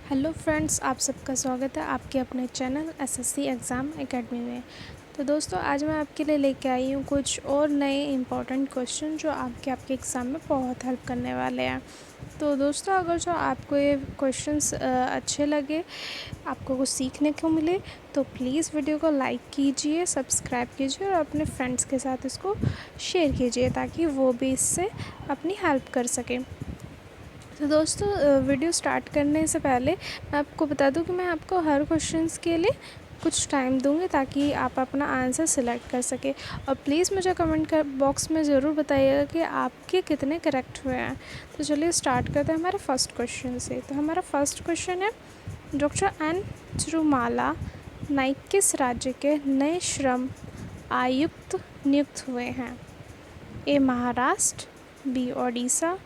Hello friends, आप सबका स्वागत है आपके अपने चैनल एसएससी एग्ज़ाम एकेडमी में। तो दोस्तों, आज मैं आपके लिए लेके आई हूँ कुछ और नए इम्पॉर्टेंट क्वेश्चन जो आपके एग्ज़ाम में बहुत हेल्प करने वाले हैं। तो दोस्तों, अगर जो आपको ये क्वेश्चंस अच्छे लगे, आपको कुछ सीखने को मिले, तो प्लीज़ वीडियो को लाइक कीजिए, सब्सक्राइब कीजिए और अपने फ्रेंड्स के साथ इसको शेयर कीजिए ताकि वो भी इससे अपनी हेल्प कर सकें। तो दोस्तों, वीडियो स्टार्ट करने से पहले मैं आपको बता दूं कि मैं आपको हर क्वेश्चंस के लिए कुछ टाइम दूंगी ताकि आप अपना आंसर सिलेक्ट कर सकें। और प्लीज़ मुझे कमेंट बॉक्स में ज़रूर बताइएगा कि आपके कितने करेक्ट हुए हैं। तो चलिए स्टार्ट करते हैं हमारे फर्स्ट क्वेश्चन से। तो हमारा फर्स्ट क्वेश्चन है, डॉक्टर एन तिरुमाला नाइक किस राज्य के नए श्रम आयुक्त नियुक्त हुए हैं? ए महाराष्ट्र, बी ओडिशा,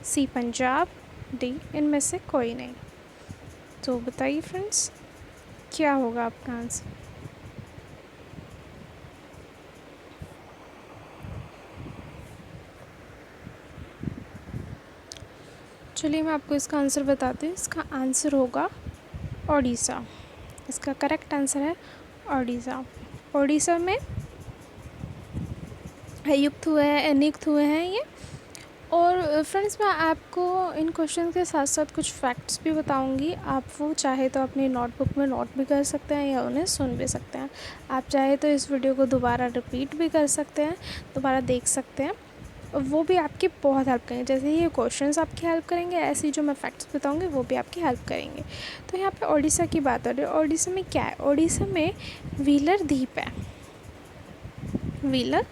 सी पंजाब, डी इनमें से कोई नहीं। तो बताइए फ्रेंड्स, क्या होगा आपका आंसर? चलिए मैं आपको इसका आंसर बताती हूँ। इसका आंसर होगा ओडिशा। इसका करेक्ट आंसर है ओडिशा। ओडिशा में नियुक्त हुए हैं ये। और फ्रेंड्स, मैं आपको इन क्वेश्चन के साथ साथ कुछ फैक्ट्स भी बताऊंगी। आप वो चाहे तो अपनी नोटबुक में नोट भी कर सकते हैं या उन्हें सुन भी सकते हैं। आप चाहे तो इस वीडियो को दोबारा रिपीट भी कर सकते हैं, दोबारा देख सकते हैं। वो भी आपकी बहुत हेल्प करेंगे। जैसे ये क्वेश्चंस आपकी हेल्प करेंगे, ऐसी जो मैं फैक्ट्स बताऊंगी वो भी आपकी हेल्प करेंगे। तो यहाँ पे ओडिशा की बात हो रही है। ओडिशा में क्या है? ओडिशा में व्हीलर द्वीप है। व्हीलर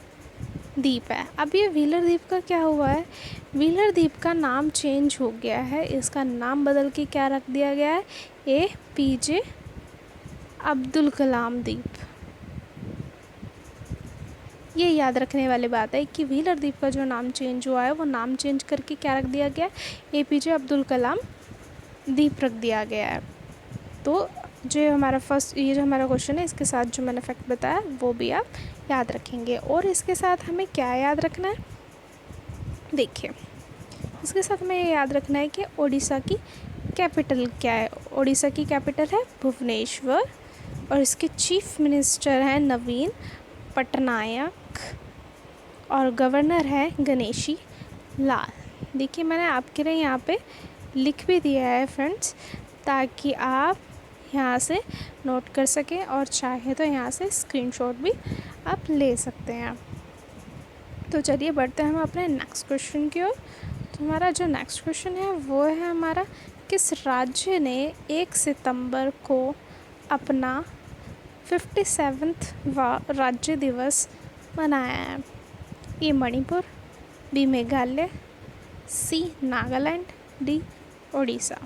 द्वीप है। अब ये व्हीलर द्वीप का क्या हुआ है? व्हीलर द्वीप का नाम चेंज हो गया है। इसका नाम बदल के क्या रख दिया गया है? APJ अब्दुल कलाम द्वीप। ये याद रखने वाली बात है कि व्हीलर द्वीप का जो नाम चेंज हुआ है वो नाम चेंज करके क्या रख दिया गया है? APJ अब्दुल कलाम द्वीप रख दिया गया है। तो जो हमारा क्वेश्चन है, इसके साथ जो मैंने फैक्ट बताया वो भी आप याद रखेंगे। और इसके साथ हमें क्या याद रखना है? देखिए, इसके साथ हमें ये याद रखना है कि ओडिशा की कैपिटल क्या है। ओडिशा की कैपिटल है भुवनेश्वर और इसके चीफ मिनिस्टर हैं नवीन पटनायक और गवर्नर है गणेशी लाल। देखिए, मैंने आपके लिए यहाँ पे लिख भी दिया है फ्रेंड्स, ताकि आप यहाँ से नोट कर सकें और चाहे तो यहाँ से स्क्रीनशॉट भी आप ले सकते हैं। तो चलिए बढ़ते हैं हम अपने नेक्स्ट क्वेश्चन की ओर। तो हमारा जो नेक्स्ट क्वेश्चन है वो है हमारा, किस राज्य ने 1 सितंबर को अपना 57वां राज्य दिवस मनाया है? ए मणिपुर, बी मेघालय, सी नागालैंड, डी ओडिशा।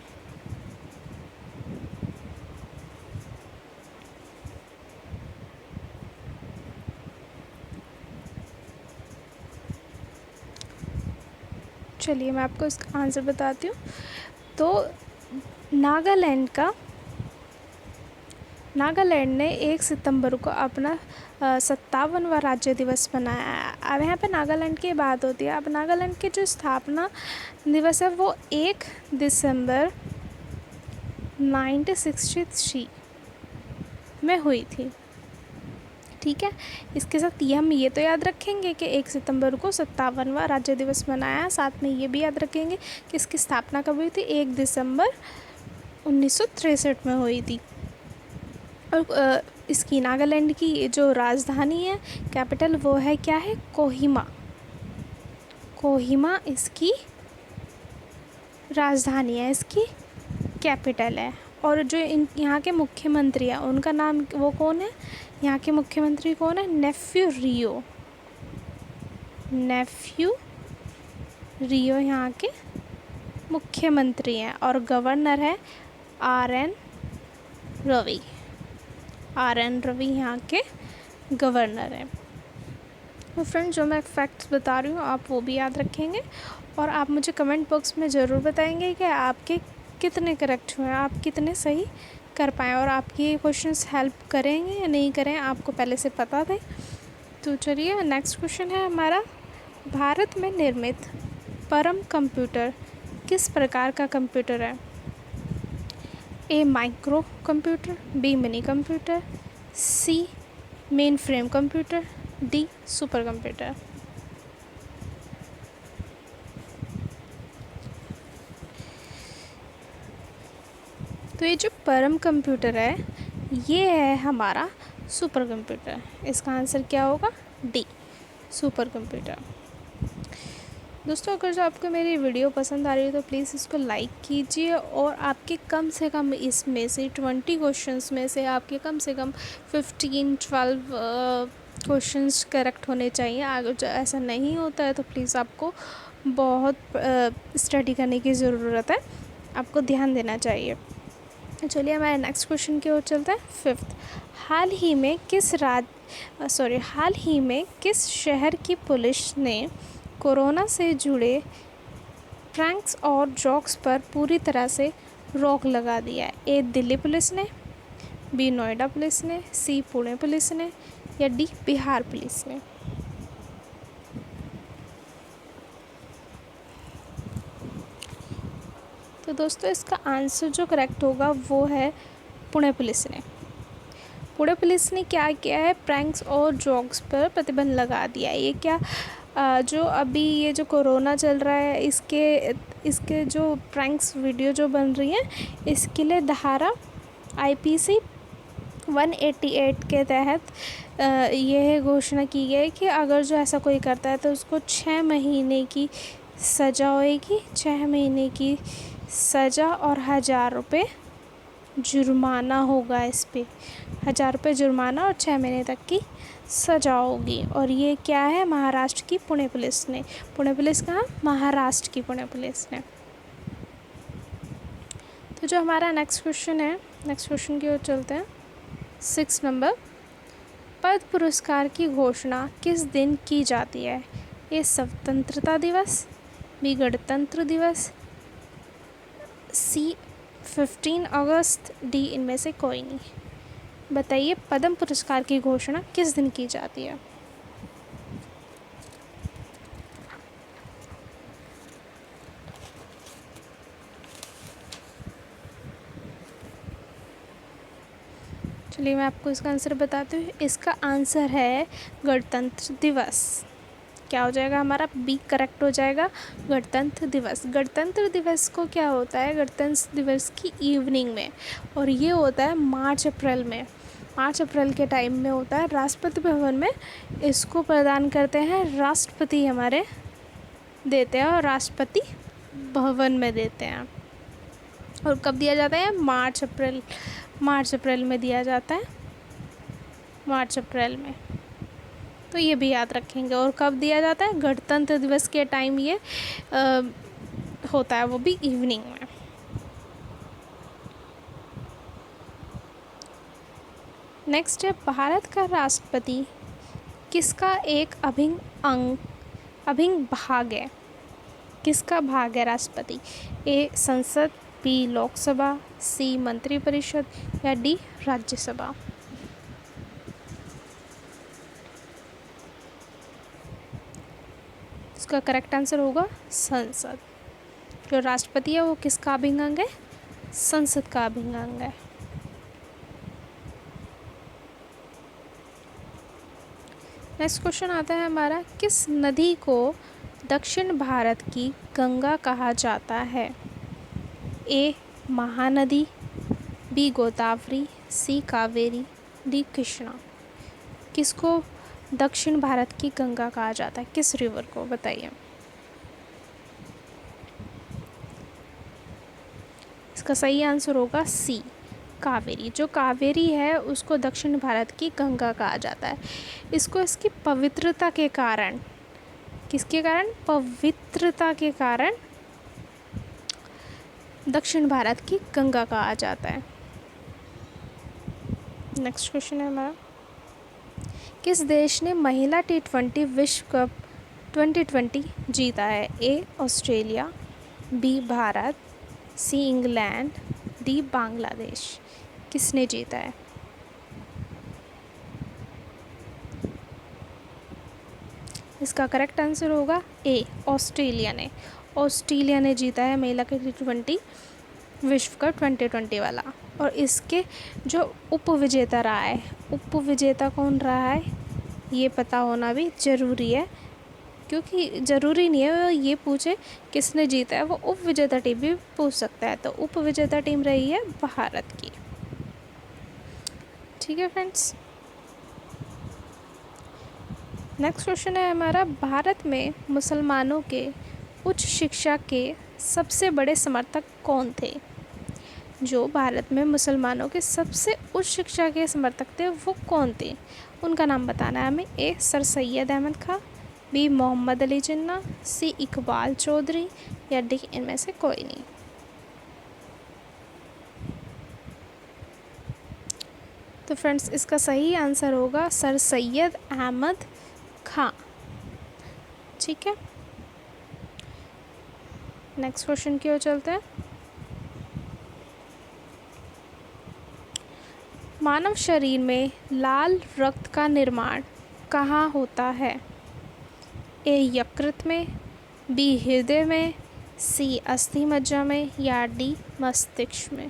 चलिए मैं आपको इसका आंसर बताती हूँ। तो नागालैंड ने 1 सितंबर को अपना 57वां राज्य दिवस मनाया है। अब यहाँ पे नागालैंड की बात होती है। अब नागालैंड की जो स्थापना दिवस है वो 1 दिसंबर 1963 में हुई थी। ठीक है, इसके साथ ये हम ये तो याद रखेंगे कि 1 सितंबर को 57वां राज्य दिवस मनाया। साथ में ये भी याद रखेंगे कि इसकी स्थापना कब हुई थी? 1 दिसंबर 1963 में हुई थी। और इसकी नागालैंड की जो राजधानी है, कैपिटल, वो है क्या है? कोहिमा। कोहिमा इसकी राजधानी है, इसकी कैपिटल है। और जो यहाँ के मुख्यमंत्री हैं उनका नाम वो कौन है? यहाँ के मुख्यमंत्री कौन है? नेफ्यू रियो यहाँ के मुख्यमंत्री हैं। और गवर्नर है RN रवि यहाँ के गवर्नर हैं। तो फ्रेंड्स, जो मैं फैक्ट्स बता रही हूँ आप वो भी याद रखेंगे और आप मुझे कमेंट बॉक्स में ज़रूर बताएंगे कि आपके कितने करेक्ट हुए हैं, आप कितने सही कर पाएँ और आपकी ये क्वेश्चंस हेल्प करेंगे या नहीं करें, आपको पहले से पता था। तो चलिए नेक्स्ट क्वेश्चन है हमारा, भारत में निर्मित परम कंप्यूटर किस प्रकार का कंप्यूटर है? A micro computer, B mini computer, C main frame computer, D super computer. तो ये जो परम कंप्यूटर है ये है हमारा सुपर कंप्यूटर। इसका आंसर क्या होगा? D super computer. दोस्तों अगर जो आपको मेरी वीडियो पसंद आ रही है तो प्लीज़ इसको लाइक कीजिए और आपके कम से कम इसमें से 20 क्वेश्चंस में से आपके कम से कम 15-12 क्वेश्चंस करेक्ट होने चाहिए। अगर जो ऐसा नहीं होता है तो प्लीज़ आपको बहुत स्टडी करने की ज़रूरत है, आपको ध्यान देना चाहिए। चलिए हमारे नेक्स्ट क्वेश्चन की ओर चलते हैं। 5th, हाल ही में किस शहर की पुलिस ने कोरोना से जुड़े प्रैंक्स और जोक्स पर पूरी तरह से रोक लगा दिया है? ए दिल्ली पुलिस ने, बी नोएडा पुलिस ने, सी पुणे पुलिस ने या डी बिहार पुलिस ने? तो दोस्तों इसका आंसर जो करेक्ट होगा वो है पुणे पुलिस ने। पुणे पुलिस ने क्या किया है? प्रैंक्स और जोक्स पर प्रतिबंध लगा दिया है। ये क्या जो अभी ये जो कोरोना चल रहा है इसके जो प्रैंक्स वीडियो जो बन रही हैं इसके लिए धारा IPC 188 के तहत यह घोषणा की गई कि अगर जो ऐसा कोई करता है तो उसको 6 महीने की सज़ा होएगी। 6 महीने की सज़ा और 1000 रुपये जुर्माना होगा। इस पे 1000 रुपये जुर्माना और 6 महीने तक की सज़ा होगी। और ये क्या है? महाराष्ट्र की पुणे पुलिस ने। पुणे पुलिस कहाँ? महाराष्ट्र की पुणे पुलिस ने। तो जो हमारा नेक्स्ट क्वेश्चन है, नेक्स्ट क्वेश्चन की ओर चलते हैं। 6 नंबर, पद्म पुरस्कार की घोषणा किस दिन की जाती है? ये स्वतंत्रता दिवस, बी गणतंत्र दिवस, सी 15 अगस्त, डी इनमें से कोई नहीं। बताइए पद्म पुरस्कार की घोषणा किस दिन की जाती है? चलिए मैं आपको इसका आंसर बताती हूँ। इसका आंसर है गणतंत्र दिवस। क्या हो जाएगा हमारा? बी करेक्ट हो जाएगा, गणतंत्र दिवस। गणतंत्र दिवस को क्या होता है? गणतंत्र दिवस की इवनिंग में, और ये होता है मार्च अप्रैल में। मार्च अप्रैल के टाइम में होता है। राष्ट्रपति भवन में इसको प्रदान करते हैं, राष्ट्रपति हमारे देते हैं और राष्ट्रपति भवन में देते हैं। और कब दिया जाता है? मार्च अप्रैल में दिया जाता है, मार्च अप्रैल में। तो ये भी याद रखेंगे। और कब दिया जाता है? गणतंत्र दिवस के टाइम ये होता है, वो भी इवनिंग में। नेक्स्ट है, भारत का राष्ट्रपति किसका एक अभिन्न भाग है? किसका भाग है राष्ट्रपति? ए संसद, बी लोकसभा, सी मंत्रिपरिषद या डी राज्यसभा? इसका करेक्ट आंसर होगा संसद। जो राष्ट्रपति है वो किसका अभिन्न अंग है? संसद का अभिन्न अंग है। नेक्स्ट क्वेश्चन आता है हमारा, किस नदी को दक्षिण भारत की गंगा कहा जाता है? ए महानदी, बी गोदावरी, सी कावेरी, डी कृष्णा? किसको दक्षिण भारत की गंगा कहा जाता है? किस रिवर को? बताइए। इसका सही आंसर होगा सी कावेरी। जो कावेरी है उसको दक्षिण भारत की गंगा कहा जाता है। इसको इसकी पवित्रता के कारण, किसके कारण? पवित्रता के कारण दक्षिण भारत की गंगा कहा जाता है। नेक्स्ट क्वेश्चन है हमारा, किस देश ने महिला T20 विश्व कप 2020 जीता है? A Australia, B Bharat, C England, D Bangladesh? किसने जीता है? इसका करेक्ट आंसर होगा ए ऑस्ट्रेलिया ने। ऑस्ट्रेलिया ने जीता है महिला के T20 विश्व कप 2020 वाला। और इसके जो उपविजेता रहा है, उपविजेता कौन रहा है ये पता होना भी ज़रूरी है, क्योंकि ज़रूरी नहीं है वो ये पूछे किसने जीता है, वो उपविजेता टीम भी पूछ सकता है। तो उपविजेता टीम रही है भारत की। ठीक है फ्रेंड्स, नेक्स्ट क्वेश्चन है हमारा, भारत में मुसलमानों के उच्च शिक्षा के सबसे बड़े समर्थक कौन थे? जो भारत में मुसलमानों के सबसे उच्च शिक्षा के समर्थक थे वो कौन थे, उनका नाम बताना है हमें। ए सर सैयद अहमद खां, बी मोहम्मद अली जिन्ना, सी इकबाल चौधरी, या डी इनमें से कोई नहीं। तो फ्रेंड्स इसका सही आंसर होगा सर सैयद अहमद खां। ठीक है, नेक्स्ट क्वेश्चन की ओर चलते हैं। मानव शरीर में लाल रक्त का निर्माण कहाँ होता है? ए यकृत में, बी हृदय में, सी अस्थि मज्जा में, या डी मस्तिष्क में।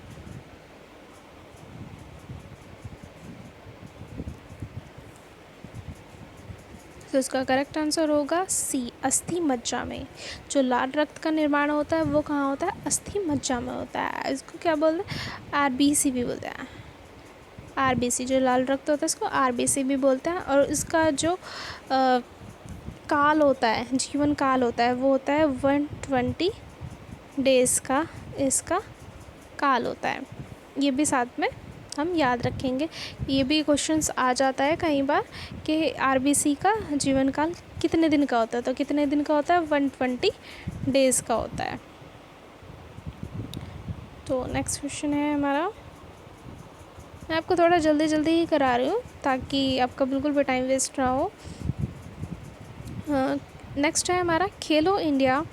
तो इसका करेक्ट आंसर होगा सी अस्थि मज्जा में। जो लाल रक्त का निर्माण होता है वो कहाँ होता है? अस्थि मज्जा में होता है। इसको क्या बोलते हैं? आरबीसी भी बोलते हैं। आरबीसी जो लाल रक्त होता है इसको आरबीसी भी बोलते हैं। और इसका जो काल होता है, जीवन काल होता है, वो होता है 120 डेज़ का इसका काल होता है। ये भी साथ में हम याद रखेंगे। ये भी क्वेश्चंस आ जाता है कई बार कि आरबीसी का जीवन काल कितने दिन का होता है, तो कितने दिन का होता है? 120 डेज़ का होता है। तो नेक्स्ट क्वेश्चन है हमारा, मैं आपको थोड़ा जल्दी जल्दी ही करा रही हूँ ताकि आपका बिल्कुल भी टाइम वेस्ट ना हो। नेक्स्ट है हमारा, खेलो इंडिया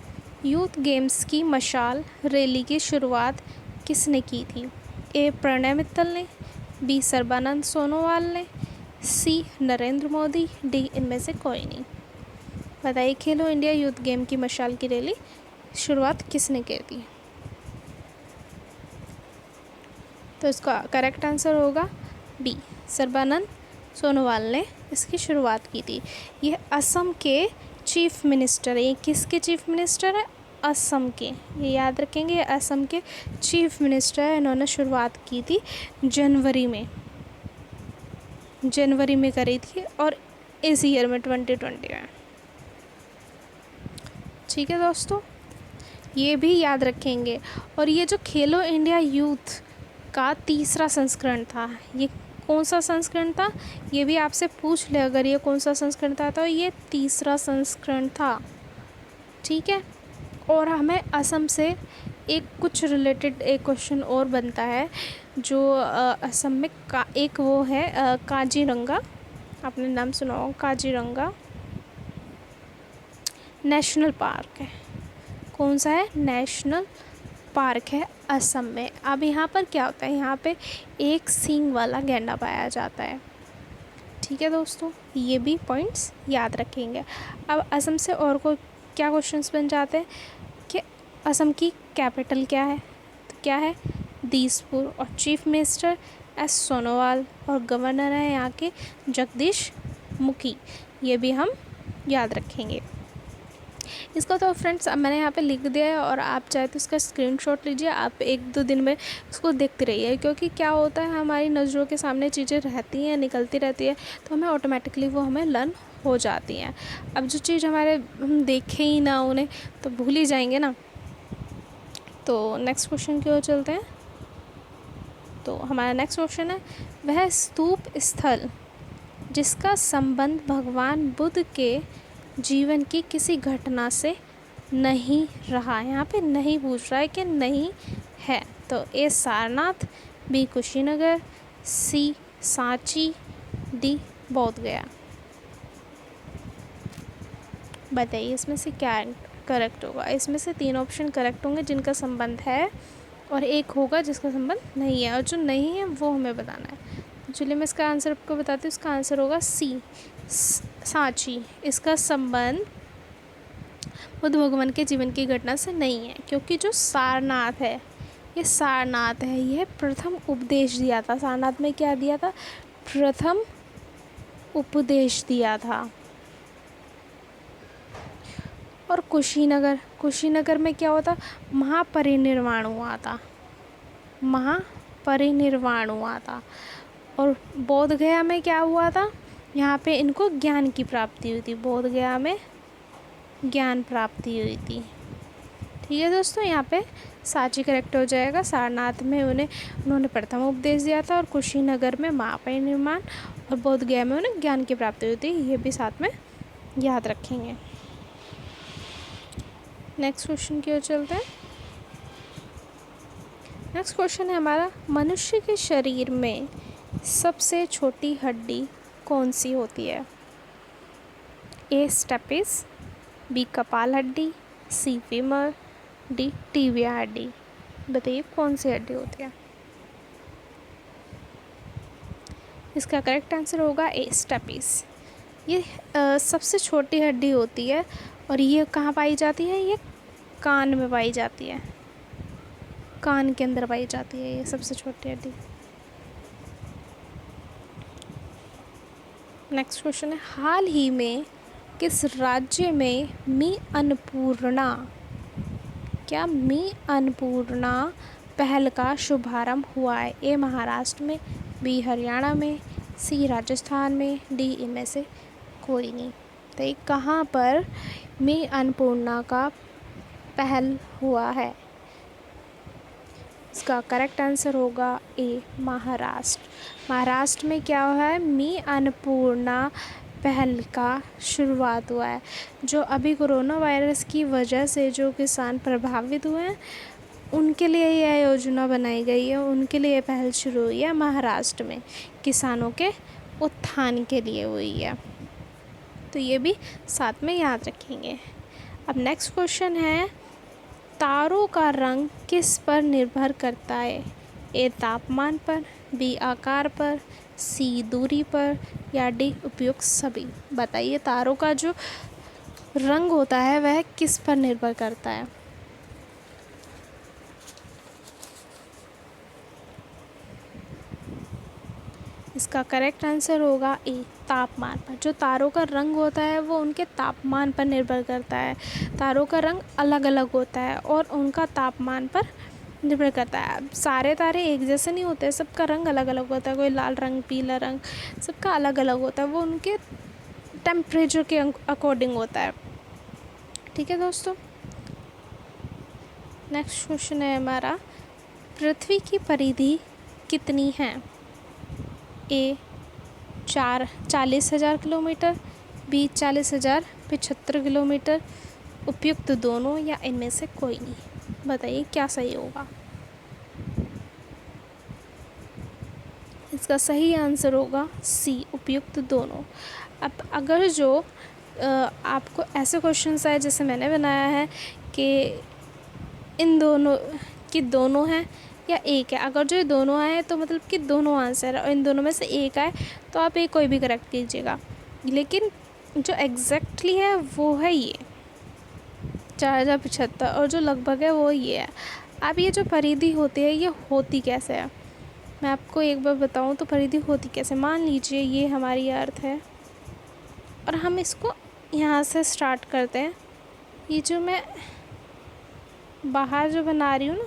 यूथ गेम्स की मशाल रैली की शुरुआत किसने की थी? ए प्रणय मित्तल ने, बी सर्बानंद सोनोवाल ने, सी नरेंद्र मोदी, डी इनमें से कोई नहीं। बताइए खेलो इंडिया यूथ गेम की मशाल की रैली शुरुआत किसने की थी? तो इसका करेक्ट आंसर होगा बी सर्बानंद सोनोवाल ने इसकी शुरुआत की थी। यह असम के चीफ मिनिस्टर है। ये किसके चीफ मिनिस्टर है? असम के। ये याद रखेंगे, ये असम के चीफ मिनिस्टर है। इन्होंने शुरुआत की थी जनवरी में करी थी, और इस ईयर में 2020 में। ठीक है दोस्तों, ये भी याद रखेंगे। और ये जो खेलो इंडिया यूथ का तीसरा संस्करण था, ये कौन सा संस्करण था? ये भी आपसे पूछ ले अगर ये कौन सा संस्करण था, तो ये तीसरा संस्करण था। ठीक है, और हमें असम से एक कुछ रिलेटेड एक क्वेश्चन और बनता है, जो असम में एक वो है काजीरंगा, आपने नाम सुना हो, काजीरंगा नेशनल पार्क है। कौन सा है? नेशनल पार्क है असम में। अब यहाँ पर क्या होता है? यहाँ पे एक सींग वाला गैंडा पाया जाता है। ठीक है दोस्तों, ये भी पॉइंट्स याद रखेंगे। अब असम से और कोई क्या क्वेश्चंस बन जाते हैं कि असम की कैपिटल क्या है? तो क्या है? दिसपुर। और चीफ मिनिस्टर एस सोनोवाल, और गवर्नर है यहाँ के जगदीश मुखी। ये भी हम याद रखेंगे। इसका तो फ्रेंड्स अब मैंने यहाँ पे लिख दिया है, और आप चाहे तो इसका स्क्रीनशॉट लीजिए। आप 1-2 दिन में इसको देखते रहिए, क्योंकि क्या होता है हमारी नज़रों के सामने चीज़ें रहती हैं, निकलती रहती है, तो हमें ऑटोमेटिकली वो हमें लर्न हो जाती हैं। अब जो चीज़ हमारे हम देखें ही ना उन्हें, तो भूल ही जाएंगे ना। तो नेक्स्ट क्वेश्चन की ओर चलते हैं। तो हमारा नेक्स्ट क्वेश्चन है, वह स्तूप स्थल जिसका संबंध भगवान बुद्ध के जीवन की किसी घटना से नहीं रहा। यहाँ पे नहीं पूछ रहा है कि नहीं है। तो ए सारनाथ, बी कुशीनगर, सी सांची, डी बोध गया। बताइए इसमें से क्या करेक्ट होगा? इसमें से 3 ऑप्शन करेक्ट होंगे जिनका संबंध है, और एक होगा जिसका संबंध नहीं है, और जो नहीं है वो हमें बताना है। तो चलिए मैं इसका आंसर आपको बताती हूँ। इसका आंसर होगा सी सांची। इसका संबंध बुद्ध भगवान के जीवन की घटना से नहीं है, क्योंकि जो सारनाथ है ये सारनाथ है, यह प्रथम उपदेश दिया था। सारनाथ में क्या दिया था? प्रथम उपदेश दिया था। और कुशीनगर, कुशीनगर में क्या हुआ था? महापरिनिर्वाण हुआ था, महापरिनिर्वाण हुआ था। और बोध गया में क्या हुआ था? यहाँ पे इनको ज्ञान की प्राप्ति हुई थी, बोध गया में ज्ञान प्राप्ति हुई थी। ठीक है दोस्तों, यहाँ पे साची करेक्ट हो जाएगा। सारनाथ में उन्होंने प्रथम उपदेश दिया था, और कुशीनगर में महापरिनिर्वाण, और बोध गया में उन्हें ज्ञान की प्राप्ति हुई थी। ये भी साथ में याद रखेंगे। नेक्स्ट क्वेश्चन की ओर चलते हैं। नेक्स्ट क्वेश्चन है हमारा, मनुष्य के शरीर में सबसे छोटी हड्डी कौन सी होती है? ए स्टेपिस, बी कपाल हड्डी, सी फीमर, डी टिबिया हड्डी। बताइए कौन सी हड्डी होती है? इसका करेक्ट आंसर होगा ए स्टेपिस। ये सबसे छोटी हड्डी होती है, और ये कहाँ पाई जाती है? ये कान में पाई जाती है, कान के अंदर पाई जाती है ये सबसे छोटी हड्डी। नेक्स्ट क्वेश्चन है, हाल ही में किस राज्य में मी अन्नपूर्णा, क्या मी अन्नपूर्णा पहल का शुभारंभ हुआ है? ए महाराष्ट्र में, बी हरियाणा में, सी राजस्थान में, डी इनमें से कोई नहीं। तो ये कहाँ पर मी अन्नपूर्णा का पहल हुआ है? इसका करेक्ट आंसर होगा ए महाराष्ट्र। महाराष्ट्र में क्या हुआ है? मी अन्नपूर्णा पहल का शुरुआत हुआ है। जो अभी कोरोना वायरस की वजह से जो किसान प्रभावित हुए हैं, उनके लिए यह योजना बनाई गई है, उनके लिए पहल शुरू हुई है महाराष्ट्र में, किसानों के उत्थान के लिए हुई है। तो ये भी साथ में याद रखेंगे। अब नेक्स्ट क्वेश्चन है, तारों का रंग किस पर निर्भर करता है? ए तापमान पर, बी आकार पर, सी दूरी पर, या डी उपयुक्त सभी। बताइए तारों का जो रंग होता है वह किस पर निर्भर करता है? इसका करेक्ट आंसर होगा ए तापमान पर। जो तारों का रंग होता है वो उनके तापमान पर निर्भर करता है। तारों का रंग अलग अलग होता है और उनका तापमान पर निर्भर करता है। अब सारे तारे एक जैसे नहीं होते, सबका रंग अलग अलग होता है। कोई लाल रंग, पीला रंग, सबका अलग अलग होता है, वो उनके टेम्परेचर के अकॉर्डिंग होता है। ठीक है दोस्तों, नेक्स्ट क्वेश्चन है हमारा, पृथ्वी की परिधि कितनी है? ए 40,000 किलोमीटर, बी 40,075 किलोमीटर, उपयुक्त दोनों, या इनमें से कोई नहीं। बताइए क्या सही होगा? इसका सही आंसर होगा सी उपयुक्त दोनों। अब अगर जो आपको ऐसे क्वेश्चंस आए जैसे मैंने बनाया है कि इन दोनों की दोनों हैं या एक है, अगर जो ये दोनों आए तो मतलब कि दोनों आंसर है, और इन दोनों में से एक आए तो आप एक कोई भी करेक्ट कीजिएगा। लेकिन जो एग्जैक्टली है वो है ये 4075, और जो लगभग है वो ये है। अब ये जो परिधि होती है ये होती कैसे है, मैं आपको एक बार बताऊं तो परिधि होती कैसे। मान लीजिए ये हमारी अर्थ है, और हम इसको यहाँ से स्टार्ट करते हैं। ये जो मैं बाहर जो बना रही हूँ ना,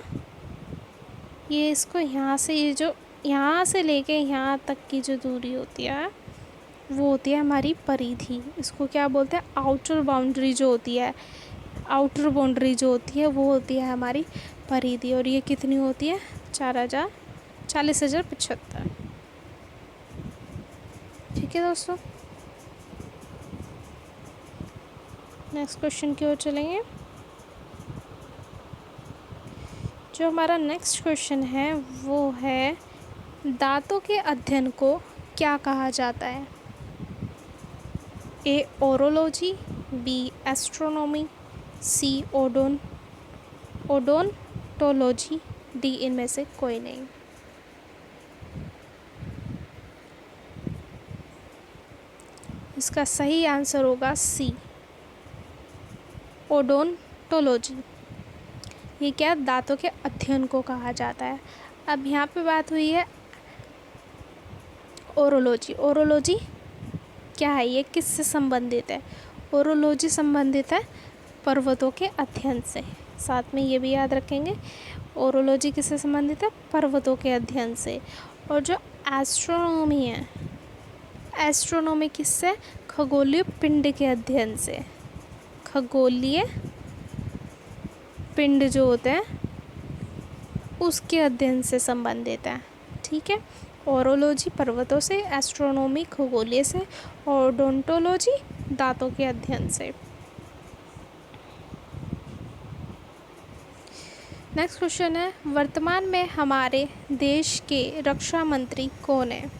ये इसको यहाँ से, ये जो यहाँ से लेके यहाँ तक की जो दूरी होती है वो होती है हमारी परिधि। इसको क्या बोलते हैं? आउटर बाउंड्री जो होती है, आउटर बाउंड्री जो होती है वो होती है हमारी परिधि। और ये कितनी होती है? 40,075। ठीक है दोस्तों, नेक्स्ट क्वेश्चन की ओर चलेंगे। जो हमारा नेक्स्ट क्वेश्चन है वो है, दांतों के अध्ययन को क्या कहा जाता है? ए ओरोलॉजी, बी एस्ट्रोनॉमी, सी ओडोंटोलॉजी, डी इनमें से कोई नहीं। इसका सही आंसर होगा सी ओडोंटोलॉजी। ये क्या, दांतों के अध्ययन को कहा जाता है। अब यहाँ पे बात हुई है ओरोलॉजी। ओरोलॉजी क्या है, ये किससे संबंधित है? ओरोलॉजी संबंधित है पर्वतों के अध्ययन से। साथ में ये भी याद रखेंगे, ओरोलॉजी किससे संबंधित है? पर्वतों के अध्ययन से। और जो एस्ट्रोनॉमी है, एस्ट्रोनॉमी किससे? खगोलीय पिंड के अध्ययन से। खगोलीय पिंड जो होते हैं उसके अध्ययन से संबंधित है। ठीक है, ओरोलॉजी पर्वतों से, एस्ट्रोनॉमी खगोलीय से, और ओडोंटोलॉजी दांतों के अध्ययन से। नेक्स्ट क्वेश्चन है, वर्तमान में हमारे देश के रक्षा मंत्री कौन है?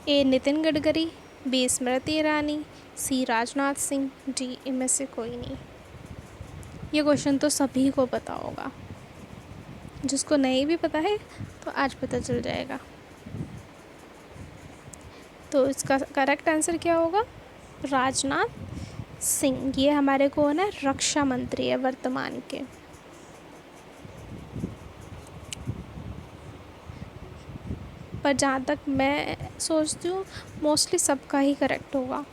ए नितिन गडकरी, बी स्मृति ईरानी, सी राजनाथ सिंह, डी इनमें से कोई नहीं। ये क्वेश्चन तो सभी को पता होगा, जिसको नहीं भी पता है तो आज पता चल जाएगा। तो इसका करेक्ट आंसर क्या होगा? राजनाथ सिंह। ये हमारे कौन है? रक्षा मंत्री है वर्तमान के। पर जहाँ तक मैं सोचती हूँ मोस्टली सबका ही करेक्ट होगा।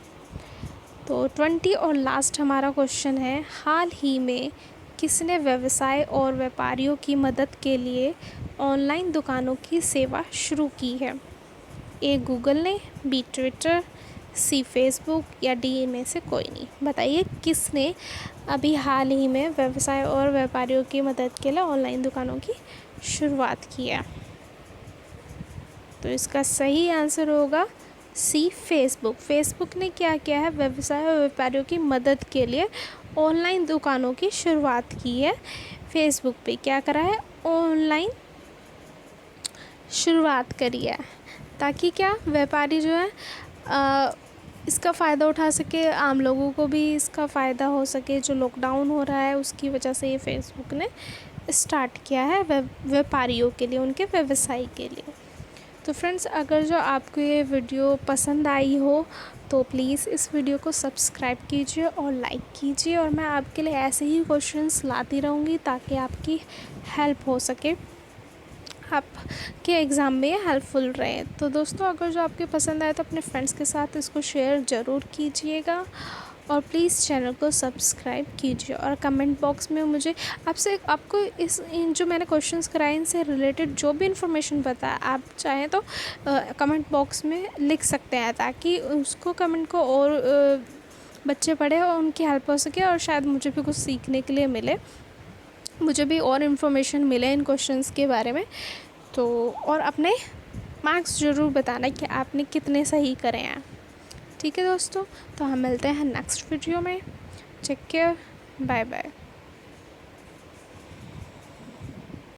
तो 20 और लास्ट हमारा क्वेश्चन है, हाल ही में किसने व्यवसाय और व्यापारियों की मदद के लिए ऑनलाइन दुकानों की सेवा शुरू की है? ए गूगल ने, बी ट्विटर, सी फेसबुक, या डी इनमें से कोई नहीं। बताइए किसने अभी हाल ही में व्यवसाय और व्यापारियों की मदद के लिए ऑनलाइन दुकानों की शुरुआत की है? तो इसका सही आंसर होगा सी फेसबुक। फेसबुक ने क्या किया है? व्यवसाय और व्यापारियों की मदद के लिए ऑनलाइन दुकानों की शुरुआत की है। फेसबुक पे क्या करा है? ऑनलाइन शुरुआत करी है, ताकि क्या, व्यापारी जो है इसका फ़ायदा उठा सके, आम लोगों को भी इसका फ़ायदा हो सके। जो लॉकडाउन हो रहा है उसकी वजह से ये फेसबुक ने स्टार्ट किया है व्यापारियों के लिए, उनके व्यवसाय के लिए। तो फ्रेंड्स, अगर जो आपको ये वीडियो पसंद आई हो तो प्लीज़ इस वीडियो को सब्सक्राइब कीजिए और लाइक कीजिए, और मैं आपके लिए ऐसे ही क्वेश्चंस लाती रहूँगी ताकि आपकी हेल्प हो सके, आपके एग्ज़ाम में हेल्पफुल रहे। तो दोस्तों, अगर जो आपके पसंद आए तो अपने फ्रेंड्स के साथ इसको शेयर ज़रूर कीजिएगा, और प्लीज़ चैनल को सब्सक्राइब कीजिए। और कमेंट बॉक्स में मुझे आपको इन जो मैंने क्वेश्चंस कराए इनसे रिलेटेड जो भी इन्फॉर्मेशन पता है, आप चाहें तो कमेंट बॉक्स में लिख सकते हैं, ताकि उसको कमेंट को और बच्चे पढ़े और उनकी हेल्प हो सके, और शायद मुझे भी कुछ सीखने के लिए मिले, मुझे भी और इन्फॉर्मेशन मिले इन क्वेश्चंस के बारे में। तो और अपने मार्क्स ज़रूर बताना कि आपने कितने सही करे हैं। ठीक है दोस्तों, तो हम मिलते हैं नेक्स्ट वीडियो में। Take care, bye bye.